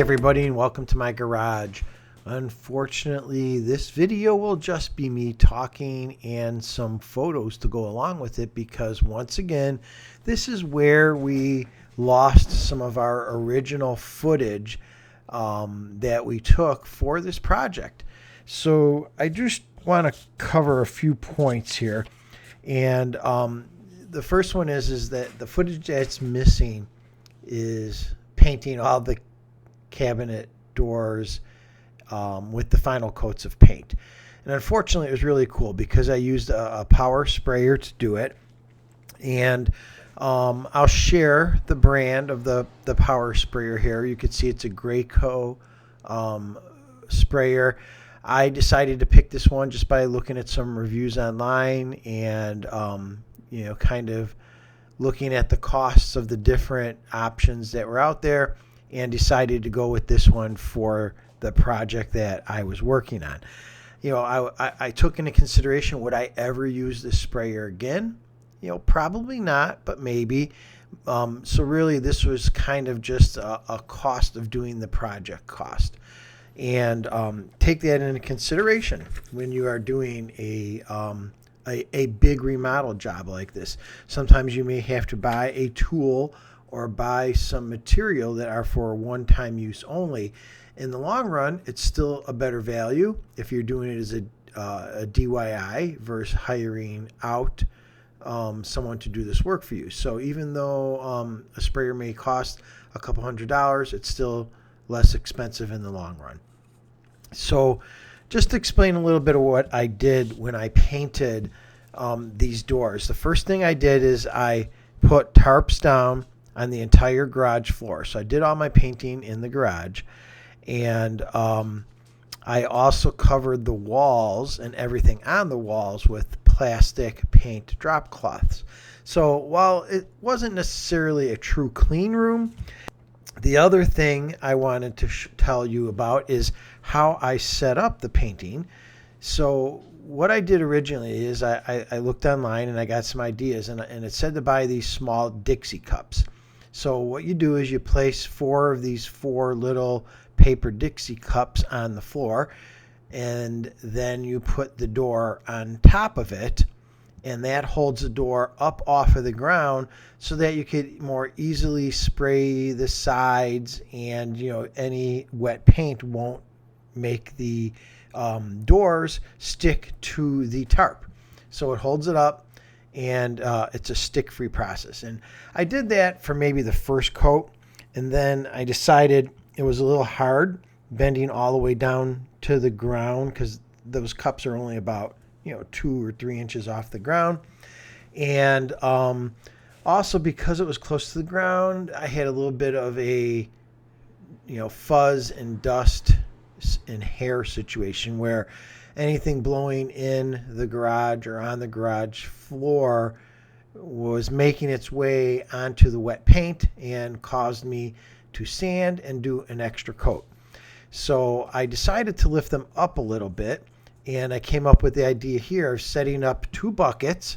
everybody, and welcome to my garage. Unfortunately, this video will just be me talking and some photos to go along with it, because once again, this is where we lost some of our original footage that we took for this project. So I just want to cover a few points here, and the first one is that the footage that's missing is painting all the cabinet doors with the final coats of paint. And unfortunately, it was really cool because I used a power sprayer to do it. And I'll share the brand of the power sprayer here. You can see it's a Graco sprayer. I decided to pick this one just by looking at some reviews online and kind of looking at the costs of the different options that were out there, and decided to go with this one for the project that I was working on. I took into consideration, would I ever use this sprayer again? Probably not, but maybe. So really, this was kind of just a cost of doing the project cost. And take that into consideration when you are doing a big remodel job like this. Sometimes you may have to buy a tool or buy some material that are for one-time use only. In the long run, it's still a better value if you're doing it as a DIY versus hiring out someone to do this work for you. So even though a sprayer may cost a couple $100s, it's still less expensive in the long run. So just to explain a little bit of what I did when I painted these doors. The first thing I did is I put tarps down on the entire garage floor. So I did all my painting in the garage, and I also covered the walls and everything on the walls with plastic paint drop cloths. So while it wasn't necessarily a true clean room, the other thing I wanted to tell you about is how I set up the painting. So what I did originally is I looked online and I got some ideas, and it said to buy these small Dixie cups. So what you do is you place 4 of these 4 little paper Dixie cups on the floor, and then you put the door on top of it, and that holds the door up off of the ground so that you could more easily spray the sides, and any wet paint won't make the doors stick to the tarp. So it holds it up, and it's a stick-free process. And I did that for maybe the first coat, and then I decided it was a little hard bending all the way down to the ground, because those cups are only about 2 or 3 inches off the ground. And also, because it was close to the ground, I had a little bit of a fuzz and dust and hair situation where anything blowing in the garage or on the garage floor was making its way onto the wet paint and caused me to sand and do an extra coat. So I decided to lift them up a little bit, and I came up with the idea here of setting up 2 buckets.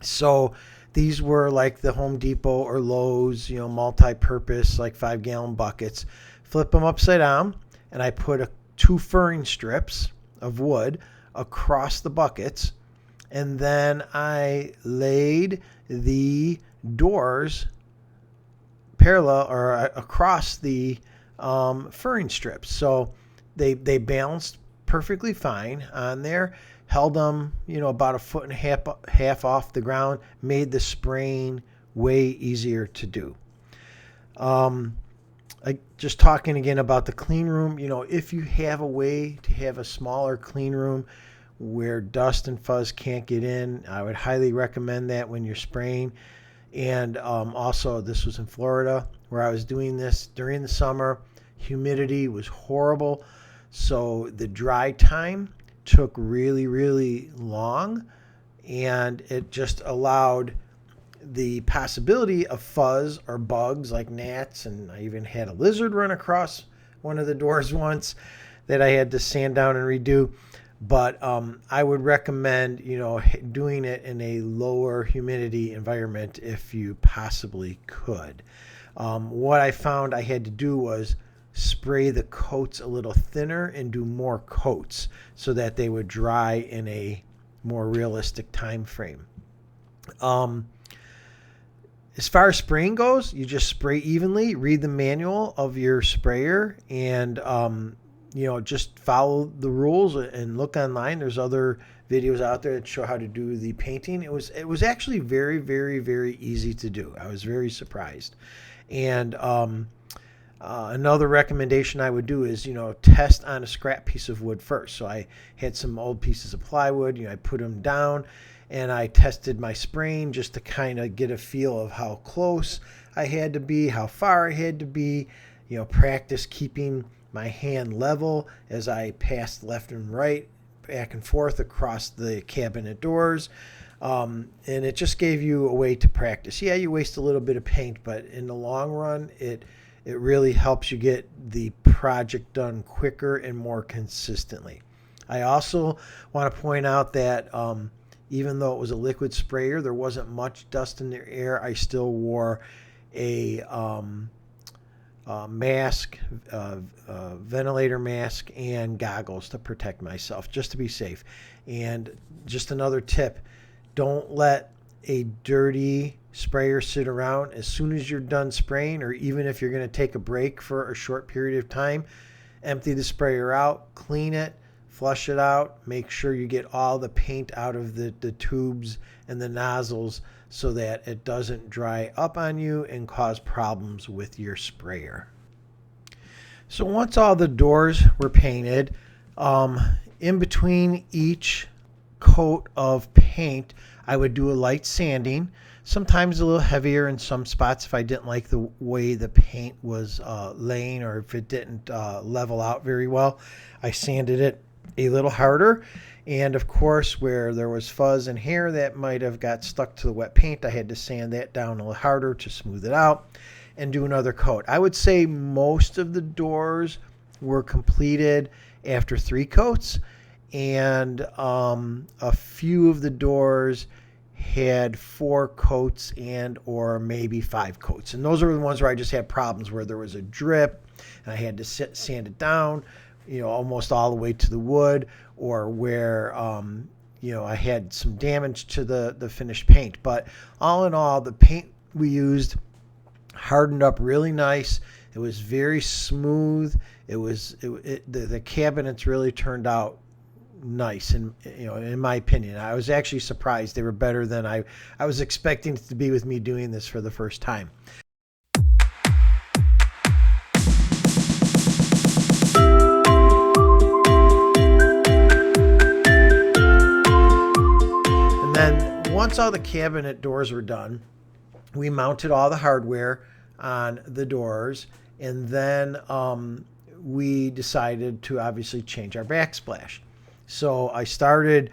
So these were like the Home Depot or Lowe's, multi-purpose, like 5-gallon buckets. Flip them upside down, and I put 2 furring strips of wood across the buckets, and then I laid the doors parallel or across the furring strips. So they balanced perfectly fine on there, held them about 1.5 feet off the ground, made the spraying way easier to do. Just talking again about the clean room, if you have a way to have a smaller clean room where dust and fuzz can't get in, I would highly recommend that when you're spraying. And also, this was in Florida where I was doing this during the summer. Humidity was horrible, so the dry time took really, really long, and it just allowed the possibility of fuzz or bugs like gnats, and I even had a lizard run across one of the doors once that I had to sand down and redo. But I would recommend, doing it in a lower humidity environment if you possibly could. What I found I had to do was spray the coats a little thinner and do more coats so that they would dry in a more realistic time frame. As far as spraying goes, you just spray evenly, read the manual of your sprayer, and just follow the rules and look online. There's other videos out there that show how to do the painting. It was actually very, very, very easy to do. I was very surprised. And another recommendation I would do is, test on a scrap piece of wood first. So I had some old pieces of plywood, I put them down and I tested my spraying just to kind of get a feel of how close I had to be, how far I had to be, practice keeping my hand level as I passed left and right, back and forth across the cabinet doors. And it just gave you a way to practice. Yeah, you waste a little bit of paint, but in the long run, it really helps you get the project done quicker and more consistently. I also want to point out that even though it was a liquid sprayer, there wasn't much dust in the air. I still wore a mask, ventilator mask, and goggles to protect myself, just to be safe. And just another tip, don't let a dirty sprayer sit around. As soon as you're done spraying, or even if you're going to take a break for a short period of time, empty the sprayer out, clean it, flush it out, make sure you get all the paint out of the tubes and the nozzles so that it doesn't dry up on you and cause problems with your sprayer. So once all the doors were painted, in between each coat of paint, I would do a light sanding, sometimes a little heavier in some spots if I didn't like the way the paint was laying, or if it didn't level out very well. I sanded it a little harder, and of course where there was fuzz and hair that might have got stuck to the wet paint, I had to sand that down a little harder to smooth it out and do another coat. I would say most of the doors were completed after 3 coats, and a few of the doors had 4 coats and or maybe 5 coats, and those are the ones where I just had problems where there was a drip and I had to sand it down almost all the way to the wood, or where I had some damage to the finished paint. But all in all, the paint we used hardened up really nice. It was very smooth. The cabinets really turned out nice, and in my opinion, I was actually surprised. They were better than I was expecting it to be with me doing this for the first time. And then once all the cabinet doors were done, we mounted all the hardware on the doors, and then we decided to obviously change our backsplash. So I started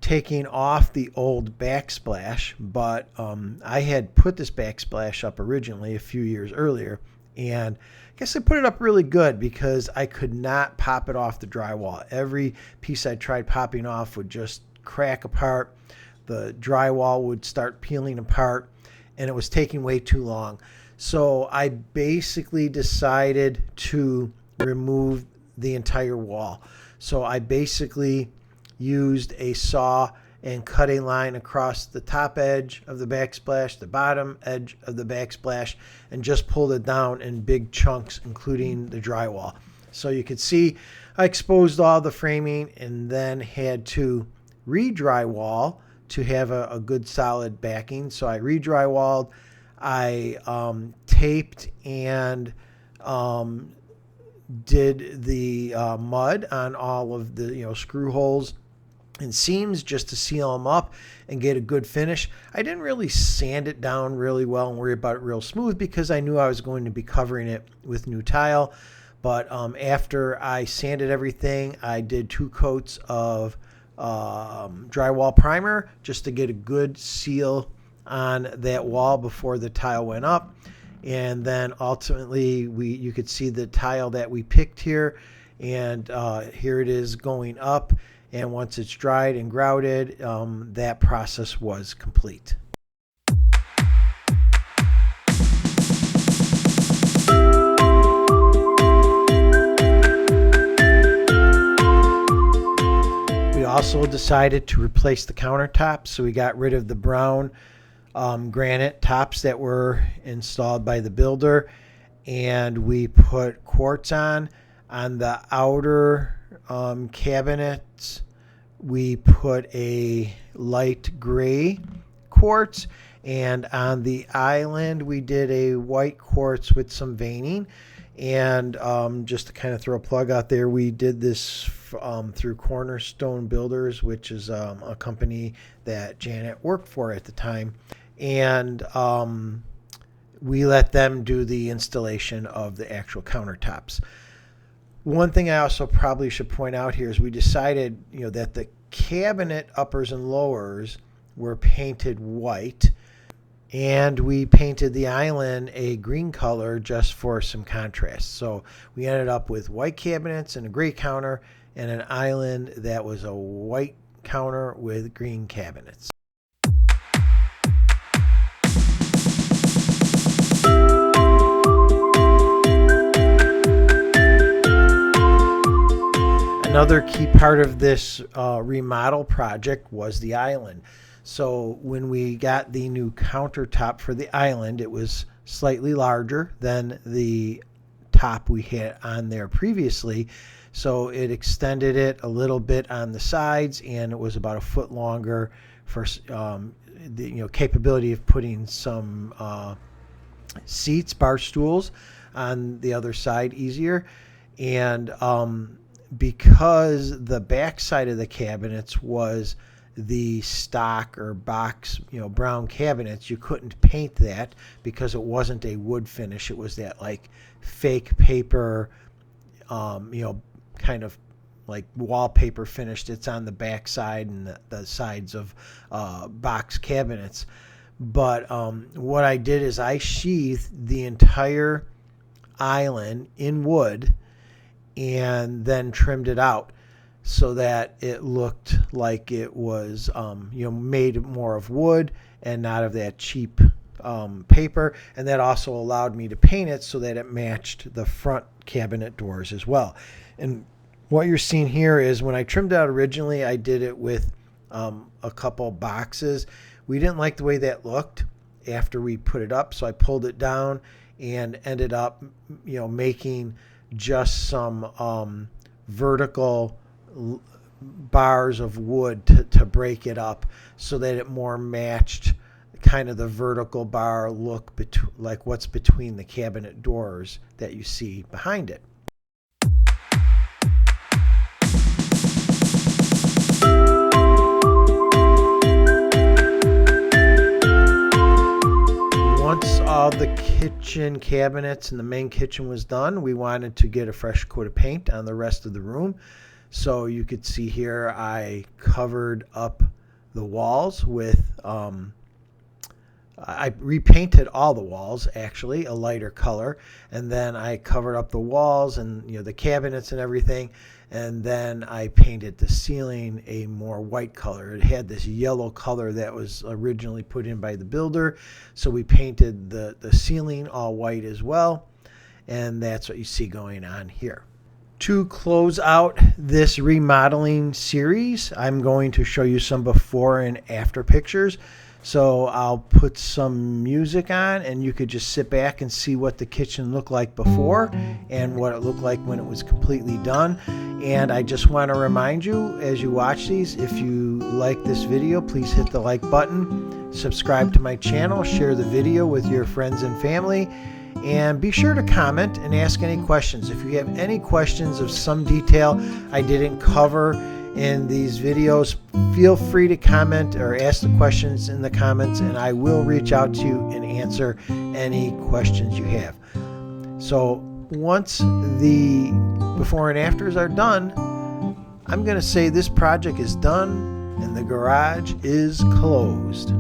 taking off the old backsplash, but I had put this backsplash up originally a few years earlier, and I guess I put it up really good because I could not pop it off the drywall. Every piece I tried popping off would just crack apart. The drywall would start peeling apart, and it was taking way too long. So I basically decided to remove the entire wall. So I basically used a saw and cut a line across the top edge of the backsplash, the bottom edge of the backsplash, and just pulled it down in big chunks, including the drywall. So you could see I exposed all the framing and then had to re-drywall to have a good solid backing. So I re-drywalled, I taped and did the mud on all of the screw holes and seams just to seal them up and get a good finish. I didn't really sand it down really well and worry about it real smooth because I knew I was going to be covering it with new tile. But after I sanded everything, I did 2 coats of drywall primer just to get a good seal on that wall before the tile went up. And then ultimately you could see the tile that we picked here, and here it is going up, and once it's dried and grouted, that process was complete. also decided to replace the countertops, so we got rid of the brown granite tops that were installed by the builder, and we put quartz on the outer cabinets. We put a light gray quartz, and on the island we did a white quartz with some veining. And just to kind of throw a plug out there, we did this through Cornerstone Builders, which is a company that Janet worked for at the time. And we let them do the installation of the actual countertops. One thing I also probably should point out here is we decided, that the cabinet uppers and lowers were painted white, and we painted the island a green color just for some contrast. So we ended up with white cabinets and a gray counter, and an island that was a white counter with green cabinets. Another key part of this remodel project was the island. So when we got the new countertop for the island, it was slightly larger than the top we had on there previously. So it extended it a little bit on the sides, and it was about a foot longer for the capability of putting some seats, bar stools, on the other side easier. And because the back side of the cabinets was the stock or box, brown cabinets, you couldn't paint that because it wasn't a wood finish. It was that like fake paper, kind of like wallpaper finished. It's on the back side and the sides of box cabinets. But what I did is I sheathed the entire island in wood and then trimmed it out so that it looked like it was made more of wood and not of that cheap paper. And that also allowed me to paint it so that it matched the front cabinet doors as well. And what you're seeing here is when I trimmed it out originally, I did it with a couple boxes. We didn't like the way that looked after we put it up, so I pulled it down and ended up making just some vertical bars of wood to break it up so that it more matched kind of the vertical bar look like what's between the cabinet doors that you see behind it. Once all the kitchen cabinets and the main kitchen was done, we wanted to get a fresh coat of paint on the rest of the room. So you could see here I covered up the walls with, I repainted all the walls actually a lighter color, and then I covered up the walls and the cabinets and everything, and then I painted the ceiling a more white color. It had this yellow color that was originally put in by the builder, so we painted the ceiling all white as well, and that's what you see going on here. To close out this remodeling series, I'm going to show you some before and after pictures. So I'll put some music on and you could just sit back and see what the kitchen looked like before and what it looked like when it was completely done. And I just want to remind you as you watch these, if you like this video, please hit the like button, subscribe to my channel, share the video with your friends and family, and be sure to comment and ask any questions. If you have any questions of some detail I didn't cover in these videos, feel free to comment or ask the questions in the comments, and I will reach out to you and answer any questions you have. So once the before and afters are done, I'm going to say this project is done and the garage is closed.